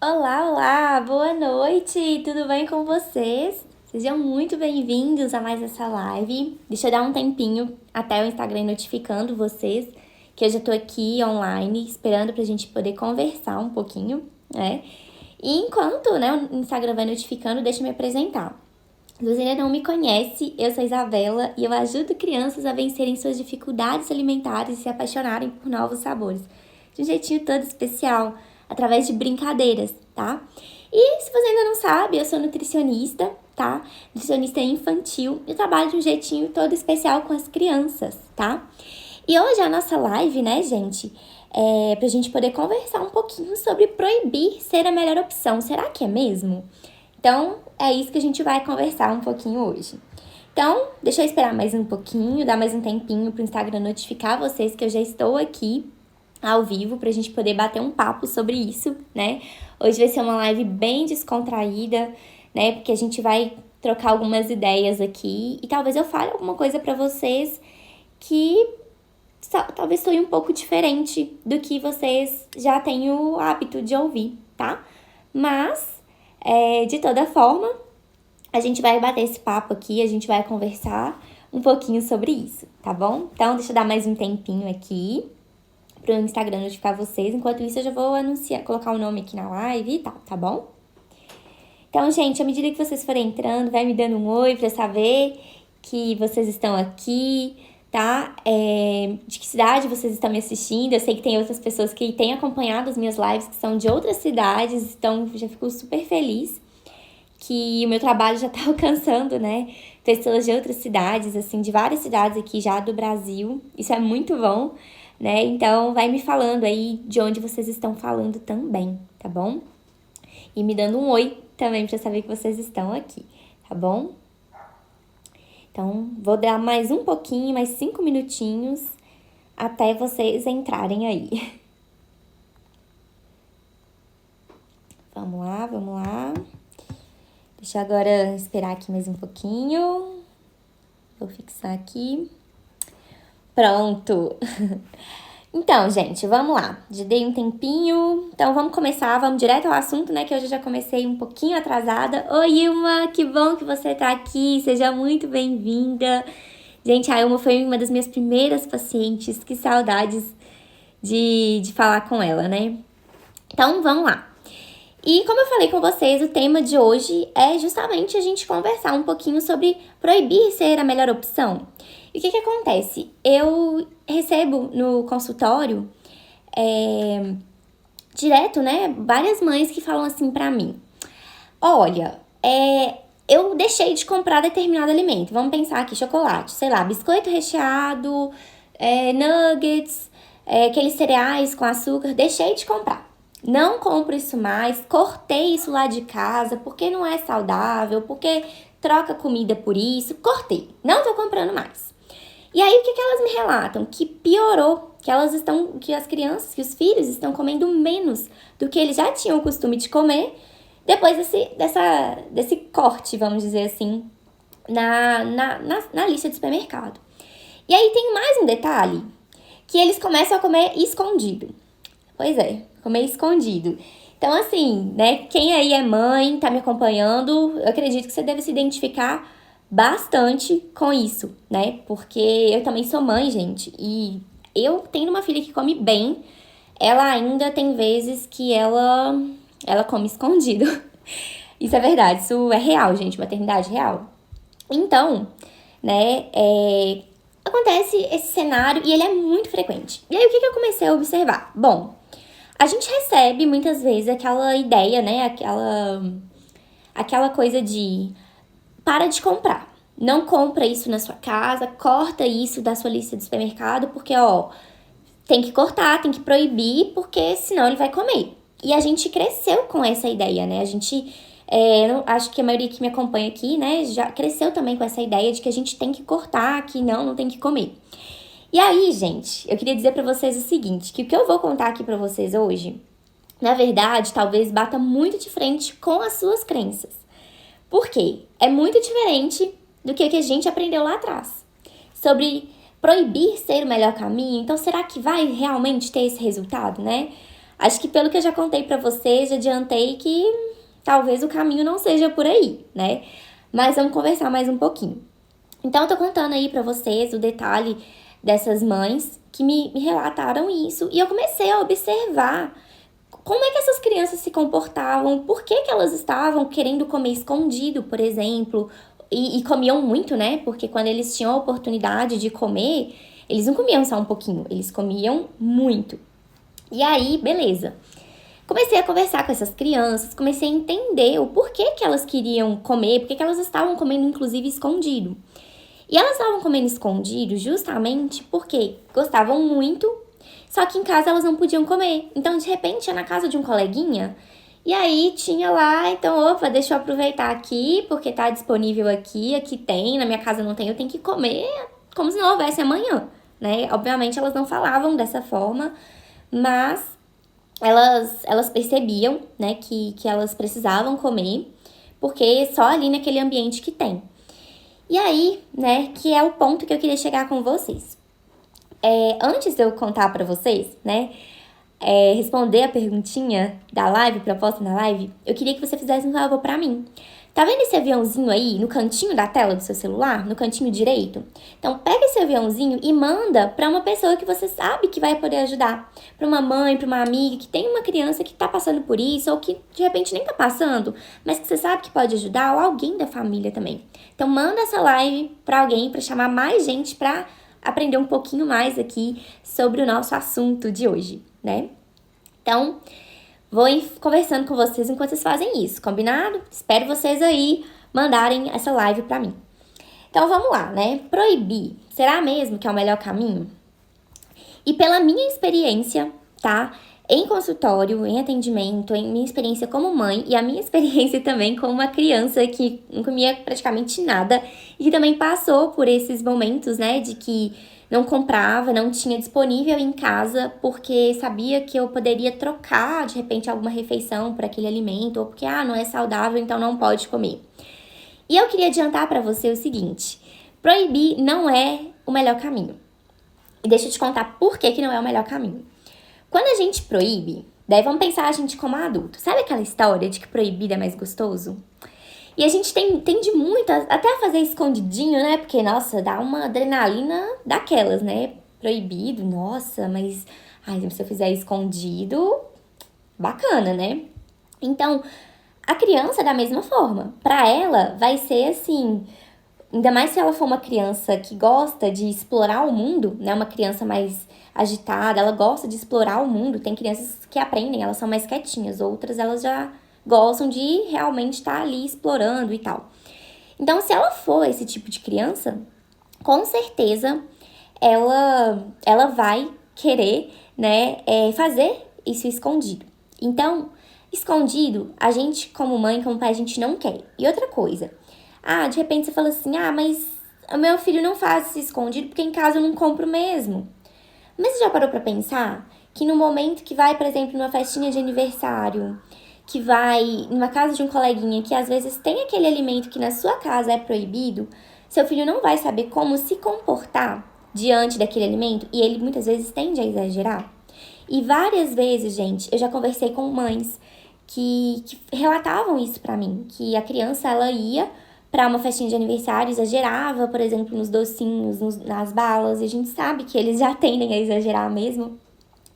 Olá, olá, boa noite, tudo bem com vocês? Sejam muito bem-vindos a mais essa live. Deixa eu dar um tempinho até o Instagram notificando vocês que eu já tô aqui online esperando pra gente poder conversar um pouquinho, né? E enquanto, né, o Instagram vai notificando, deixa eu me apresentar. Se você ainda não me conhece, eu sou a Isabela e eu ajudo crianças a vencerem suas dificuldades alimentares e se apaixonarem por novos sabores, de um jeitinho todo especial, através de brincadeiras, tá? E se você ainda não sabe, eu sou nutricionista, tá? Nutricionista infantil e trabalho de um jeitinho todo especial com as crianças, tá? E hoje a nossa live, né, gente, é pra gente poder conversar um pouquinho sobre proibir ser a melhor opção. Será que é mesmo? Então, é isso que a gente vai conversar um pouquinho hoje. Então, deixa eu esperar mais um pouquinho, dar mais um tempinho pro Instagram notificar vocês que eu já estou aqui ao vivo pra gente poder bater um papo sobre isso, né? Hoje vai ser uma live bem descontraída, né? Porque a gente vai trocar algumas ideias aqui e talvez eu fale alguma coisa pra vocês que talvez soe um pouco diferente do que vocês já têm o hábito de ouvir, tá? Mas, de toda forma, a gente vai bater esse papo aqui, a gente vai conversar um pouquinho sobre isso, tá bom? Então, deixa eu dar mais um tempinho aqui pro Instagram notificar vocês. Enquanto isso, eu já vou colocar o nome aqui na live e tal, tá bom? Então, gente, à medida que vocês forem entrando, vai me dando um oi pra eu saber que vocês estão aqui, tá? De que cidade vocês estão me assistindo. Eu sei que tem outras pessoas que têm acompanhado as minhas lives que são de outras cidades, então já fico super feliz que o meu trabalho já tá alcançando, né? Pessoas de outras cidades, assim, de várias cidades aqui já do Brasil. Isso é muito bom, né? Então, vai me falando aí de onde vocês estão falando também, tá bom? E me dando um oi também pra saber que vocês estão aqui, tá bom? Então, vou dar mais um pouquinho, mais 5 minutinhos até vocês entrarem aí. Vamos lá, vamos lá. Deixa eu agora esperar aqui mais um pouquinho. Vou fixar aqui. Pronto! Então, gente, vamos lá. Já dei um tempinho. Então, vamos começar. Vamos direto ao assunto, né? Que hoje eu já comecei um pouquinho atrasada. Oi, Ilma! Que bom que você tá aqui. Seja muito bem-vinda. Gente, a Ilma foi uma das minhas primeiras pacientes. Que saudades de falar com ela, né? Então, vamos lá. E como eu falei com vocês, o tema de hoje é justamente a gente conversar um pouquinho sobre proibir ser a melhor opção. E o que acontece? Eu recebo no consultório direto, né, várias mães que falam assim pra mim: olha, eu deixei de comprar determinado alimento. Vamos pensar aqui, chocolate, sei lá, biscoito recheado, nuggets, aqueles cereais com açúcar, deixei de comprar. Não compro isso mais, cortei isso lá de casa, porque não é saudável, porque troca comida por isso, cortei, não tô comprando mais. E aí, o que elas me relatam? Que piorou, que as crianças, que os filhos estão comendo menos do que eles já tinham o costume de comer, depois desse corte, vamos dizer assim, na lista de supermercado. E aí tem mais um detalhe, que eles começam a comer escondido. Pois é, comer escondido. Então, assim, né, quem aí é mãe, tá me acompanhando, eu acredito que você deve se identificar bastante com isso, né? Porque eu também sou mãe, gente, e eu tendo uma filha que come bem, ela ainda tem vezes que ela come escondido. Isso é verdade, isso é real, gente, maternidade real. Então, né, acontece esse cenário e ele é muito frequente. E aí, o que eu comecei a observar? Bom, a gente recebe muitas vezes aquela ideia, né, aquela coisa de para de comprar. Não compra isso na sua casa, corta isso da sua lista de supermercado, porque, ó, tem que cortar, tem que proibir, porque senão ele vai comer. E a gente cresceu com essa ideia, né? A gente, acho que a maioria que me acompanha aqui, né, já cresceu também com essa ideia de que a gente tem que cortar, que não tem que comer. E aí, gente, eu queria dizer pra vocês o seguinte, que o que eu vou contar aqui pra vocês hoje, na verdade, talvez bata muito de frente com as suas crenças. Por quê? É muito diferente do que a gente aprendeu lá atrás. Sobre proibir ser o melhor caminho, então será que vai realmente ter esse resultado, né? Acho que pelo que eu já contei pra vocês, já adiantei que talvez o caminho não seja por aí, né? Mas vamos conversar mais um pouquinho. Então, eu tô contando aí pra vocês o detalhe dessas mães que me relataram isso. E eu comecei a observar como é que essas crianças se comportavam, por que que elas estavam querendo comer escondido, por exemplo, e comiam muito, né? Porque quando eles tinham a oportunidade de comer, eles não comiam só um pouquinho, eles comiam muito. E aí, beleza. Comecei a conversar com essas crianças, comecei a entender o porquê que elas queriam comer, porque que elas estavam comendo, inclusive, escondido. E elas estavam comendo escondido justamente porque gostavam muito, só que em casa elas não podiam comer. Então, de repente, ia na casa de um coleguinha, e aí tinha lá, então, opa, deixa eu aproveitar aqui, porque tá disponível aqui, aqui tem, na minha casa não tem, eu tenho que comer como se não houvesse amanhã, né? Obviamente, elas não falavam dessa forma, mas elas percebiam, né, que elas precisavam comer, porque só ali naquele ambiente que tem. E aí, né, que é o ponto que eu queria chegar com vocês. Antes de eu contar pra vocês, né, responder a perguntinha da live, proposta na live, eu queria que você fizesse um favor pra mim. Tá vendo esse aviãozinho aí no cantinho da tela do seu celular, no cantinho direito? Então, pega esse aviãozinho e manda pra uma pessoa que você sabe que vai poder ajudar. Pra uma mãe, pra uma amiga que tem uma criança que tá passando por isso, ou que de repente nem tá passando, mas que você sabe que pode ajudar, ou alguém da família também. Então, manda essa live pra alguém, pra chamar mais gente pra aprender um pouquinho mais aqui sobre o nosso assunto de hoje, né? Então, vou ir conversando com vocês enquanto vocês fazem isso, combinado? Espero vocês aí mandarem essa live pra mim. Então, vamos lá, né? Proibir, será mesmo que é o melhor caminho? E pela minha experiência, tá? Em consultório, em atendimento, em minha experiência como mãe e a minha experiência também como uma criança que não comia praticamente nada e que também passou por esses momentos, né, de que não comprava, não tinha disponível em casa porque sabia que eu poderia trocar de repente alguma refeição por aquele alimento ou porque não é saudável, então não pode comer. E eu queria adiantar para você o seguinte: proibir não é o melhor caminho. E deixa eu te contar por que não é o melhor caminho. Quando a gente proíbe, daí vamos pensar a gente como adulto. Sabe aquela história de que proibido é mais gostoso? E a gente tende muito até a fazer escondidinho, né? Porque, nossa, dá uma adrenalina daquelas, né? Proibido, nossa, mas se eu fizer escondido, bacana, né? Então, a criança da mesma forma. Pra ela, vai ser assim. Ainda mais se ela for uma criança que gosta de explorar o mundo, né? Uma criança mais agitada, ela gosta de explorar o mundo. Tem crianças que aprendem, elas são mais quietinhas, outras elas já gostam de realmente estar ali explorando e tal. Então, se ela for esse tipo de criança, com certeza ela vai querer, né, fazer isso escondido. Então, escondido, a gente como mãe, como pai, a gente não quer. E outra coisa, de repente você fala assim, mas o meu filho não faz isso escondido porque em casa eu não compro mesmo. Mas você já parou pra pensar que no momento que vai, por exemplo, numa festinha de aniversário, que vai numa casa de um coleguinha que às vezes tem aquele alimento que na sua casa é proibido, seu filho não vai saber como se comportar diante daquele alimento e ele muitas vezes tende a exagerar. E várias vezes, gente, eu já conversei com mães que relatavam isso pra mim, que a criança ela ia pra uma festinha de aniversário, exagerava, por exemplo, nos docinhos, nas balas, e a gente sabe que eles já tendem a exagerar mesmo,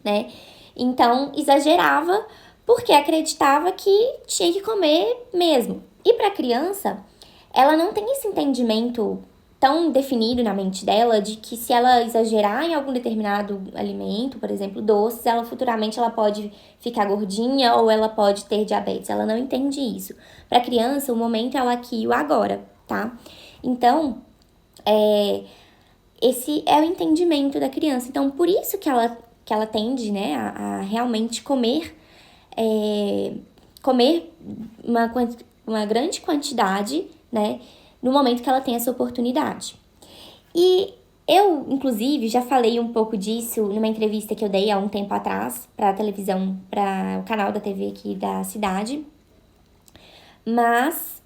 né? Então, exagerava porque acreditava que tinha que comer mesmo. E para a criança, ela não tem esse entendimento tão definido na mente dela de que se ela exagerar em algum determinado alimento, por exemplo, doces, ela futuramente ela pode ficar gordinha ou ela pode ter diabetes. Ela não entende isso. Para a criança, o momento é o aqui e o agora, tá? Então, esse é o entendimento da criança. Então, por isso que ela tende, né, a realmente comer uma grande quantidade, né, no momento que ela tem essa oportunidade. E eu, inclusive, já falei um pouco disso numa entrevista que eu dei há um tempo atrás para a televisão, para o canal da TV aqui da cidade. Mas,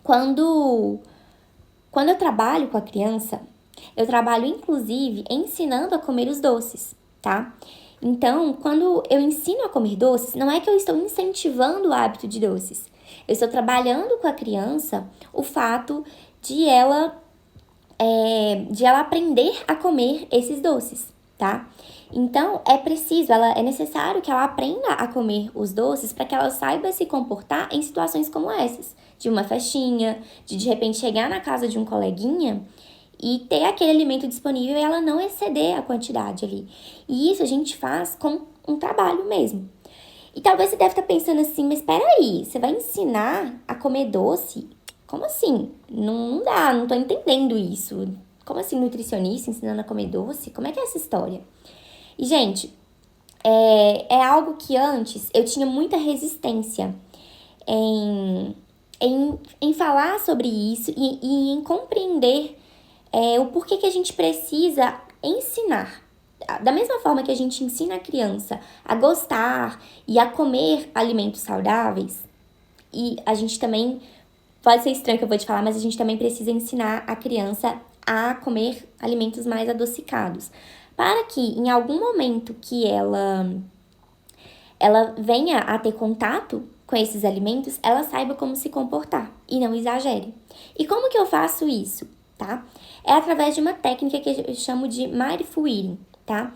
quando eu trabalho com a criança, eu trabalho, inclusive, ensinando a comer os doces, tá? Então, quando eu ensino a comer doces, não é que eu estou incentivando o hábito de doces. Eu estou trabalhando com a criança o fato de ela aprender a comer esses doces, tá? Então, é necessário que ela aprenda a comer os doces para que ela saiba se comportar em situações como essas, de uma festinha, de repente chegar na casa de um coleguinha e ter aquele alimento disponível e ela não exceder a quantidade ali. E isso a gente faz com um trabalho mesmo. E talvez você deve estar pensando assim, mas espera aí, você vai ensinar a comer doce? Como assim? Não dá, não tô entendendo isso. Como assim nutricionista ensinando a comer doce? Como é que é essa história? E, gente, é algo que antes eu tinha muita resistência em falar sobre isso e em compreender o porquê que a gente precisa ensinar. Da mesma forma que a gente ensina a criança a gostar e a comer alimentos saudáveis, e a gente também, pode ser estranho que eu vou te falar, mas a gente também precisa ensinar a criança a comer alimentos mais adocicados, para que em algum momento que ela venha a ter contato com esses alimentos, ela saiba como se comportar e não exagere. E como que eu faço isso, tá? É através de uma técnica que eu chamo de mindful eating, tá?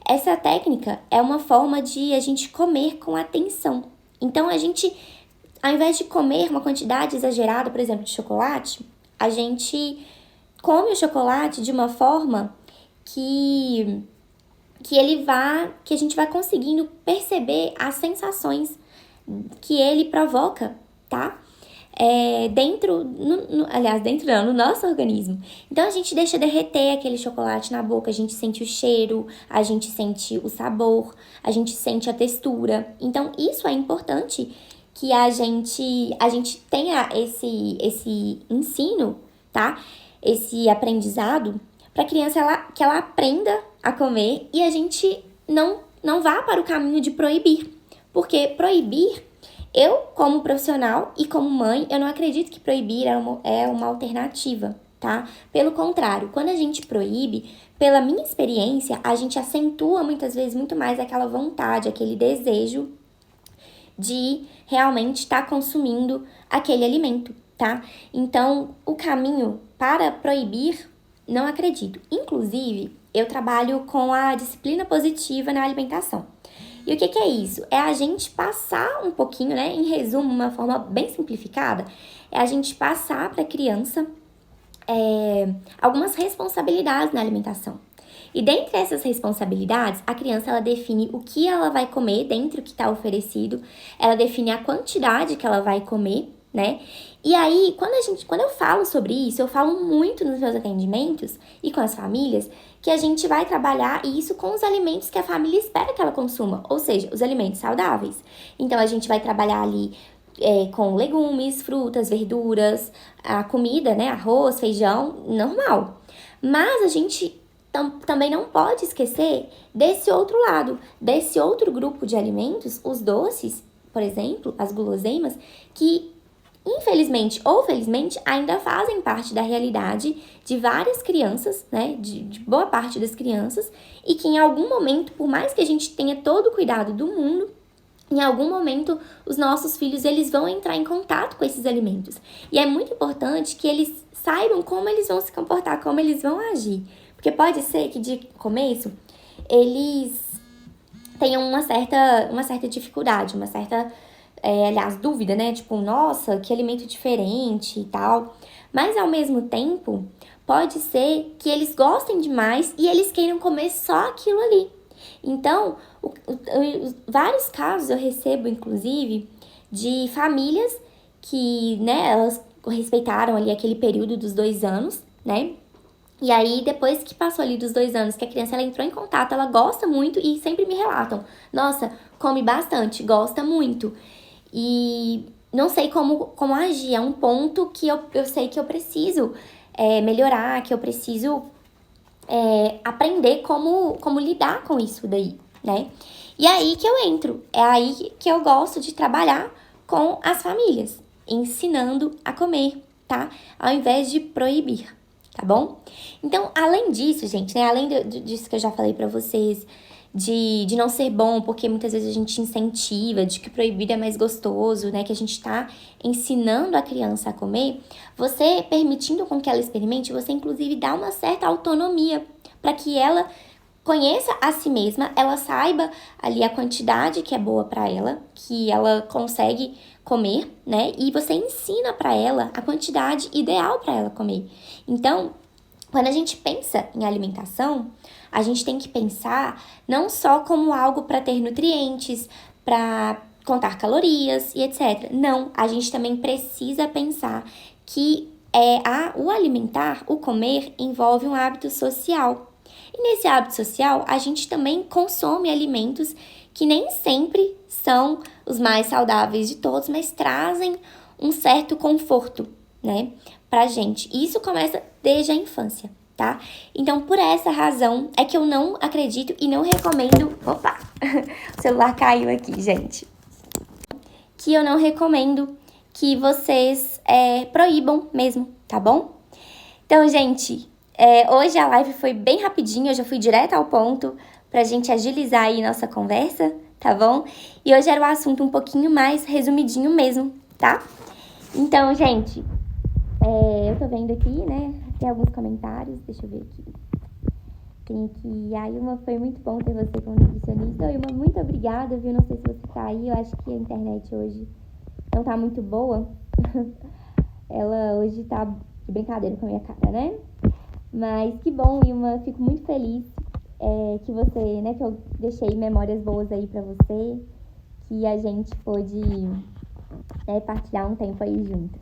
Essa técnica é uma forma de a gente comer com atenção. Então, a gente, ao invés de comer uma quantidade exagerada, por exemplo, de chocolate, a gente come o chocolate de uma forma que a gente vai conseguindo perceber as sensações que ele provoca, tá? Dentro não, no nosso organismo. Então a gente deixa derreter aquele chocolate na boca, a gente sente o cheiro, a gente sente o sabor, a gente sente a textura. Então isso é importante que a gente tenha esse ensino, tá? Esse aprendizado para a criança que ela aprenda a comer e a gente não vá para o caminho de proibir. Porque proibir, eu como profissional e como mãe, eu não acredito que proibir é uma alternativa, tá? Pelo contrário, quando a gente proíbe, pela minha experiência, a gente acentua muitas vezes muito mais aquela vontade, aquele desejo de realmente estar consumindo aquele alimento, tá? Então, o caminho para proibir, não acredito. Inclusive, eu trabalho com a disciplina positiva na alimentação. E o que é isso? É a gente passar um pouquinho, né? Em resumo, uma forma bem simplificada, é a gente passar para a criança algumas responsabilidades na alimentação. E dentre essas responsabilidades, a criança ela define o que ela vai comer dentro do que está oferecido, ela define a quantidade que ela vai comer, né? E aí, quando eu falo sobre isso, eu falo muito nos meus atendimentos e com as famílias que a gente vai trabalhar isso com os alimentos que a família espera que ela consuma, ou seja, os alimentos saudáveis. Então, a gente vai trabalhar ali com legumes, frutas, verduras, a comida, né? Arroz, feijão, normal. Mas a gente também não pode esquecer desse outro lado, desse outro grupo de alimentos, os doces, por exemplo, as guloseimas, que infelizmente ou felizmente ainda fazem parte da realidade de várias crianças, né, de boa parte das crianças, e que em algum momento, por mais que a gente tenha todo o cuidado do mundo, em algum momento os nossos filhos eles vão entrar em contato com esses alimentos. E é muito importante que eles saibam como eles vão se comportar, como eles vão agir. Porque pode ser que de começo eles tenham uma certa dificuldade, uma certa dúvida, né? Tipo, nossa, que alimento diferente e tal. Mas, ao mesmo tempo, pode ser que eles gostem demais e eles queiram comer só aquilo ali. Então, vários casos eu recebo, inclusive, de famílias que, né, elas respeitaram ali aquele período dos 2 anos, né? E aí, depois que passou ali dos 2 anos, que a criança ela entrou em contato, ela gosta muito e sempre me relatam. Nossa, come bastante, gosta muito. E não sei como agir. É um ponto que eu sei que eu preciso melhorar, que eu preciso aprender como lidar com isso daí, né? E aí que eu entro. É aí que eu gosto de trabalhar com as famílias, ensinando a comer, tá? Ao invés de proibir, tá bom? Então, além disso, gente, né? Além disso que eu já falei pra vocês, de não ser bom, porque muitas vezes a gente incentiva, de que proibido é mais gostoso, né? Que a gente tá ensinando a criança a comer, você permitindo com que ela experimente, você inclusive dá uma certa autonomia para que ela conheça a si mesma, ela saiba ali a quantidade que é boa para ela, que ela consegue comer, né? E você ensina para ela a quantidade ideal para ela comer. Então, quando a gente pensa em alimentação, a gente tem que pensar não só como algo para ter nutrientes, para contar calorias e etc. Não, a gente também precisa pensar que o alimentar, o comer, envolve um hábito social. E nesse hábito social, a gente também consome alimentos que nem sempre são os mais saudáveis de todos, mas trazem um certo conforto, né, pra gente. E isso começa desde a infância, tá? Então, por essa razão, é que eu não acredito e não recomendo... Opa! O celular caiu aqui, gente. Que eu não recomendo que vocês proíbam mesmo, tá bom? Então, gente, hoje a live foi bem rapidinho, eu já fui direto ao ponto pra gente agilizar aí nossa conversa, tá bom? E hoje era um assunto um pouquinho mais resumidinho mesmo, tá? Então, gente, eu tô vendo aqui, né, tem alguns comentários, deixa eu ver aqui. Tem aqui, a Ilma, foi muito bom ter você como nutricionista. Ilma, muito obrigada, viu? Não sei se você tá aí, eu acho que a internet hoje não tá muito boa. Ela hoje tá de brincadeira com a minha cara, né? Mas que bom, Ilma, fico muito feliz que você, né, que eu deixei memórias boas aí pra você, que a gente pôde partilhar um tempo aí juntas.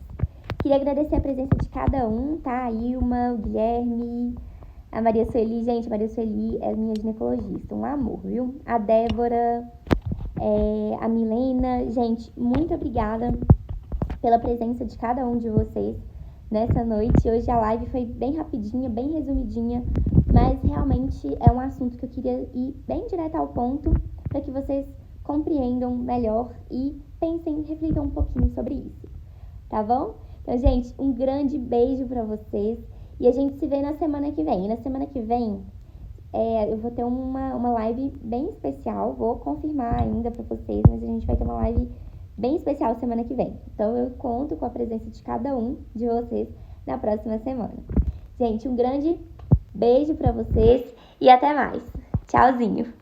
Queria agradecer a presença de cada um, tá? A Ilma, o Guilherme, a Maria Sueli. Gente, a Maria Sueli é minha ginecologista, um amor, viu? A Débora, a Milena. Gente, muito obrigada pela presença de cada um de vocês nessa noite. Hoje a live foi bem rapidinha, bem resumidinha, mas realmente é um assunto que eu queria ir bem direto ao ponto para que vocês compreendam melhor e pensem, reflitam um pouquinho sobre isso, tá bom? Então, gente, um grande beijo para vocês e a gente se vê na semana que vem. E na semana que vem eu vou ter uma live bem especial, vou confirmar ainda para vocês, mas a gente vai ter uma live bem especial semana que vem. Então, eu conto com a presença de cada um de vocês na próxima semana. Gente, um grande beijo para vocês e até mais. Tchauzinho!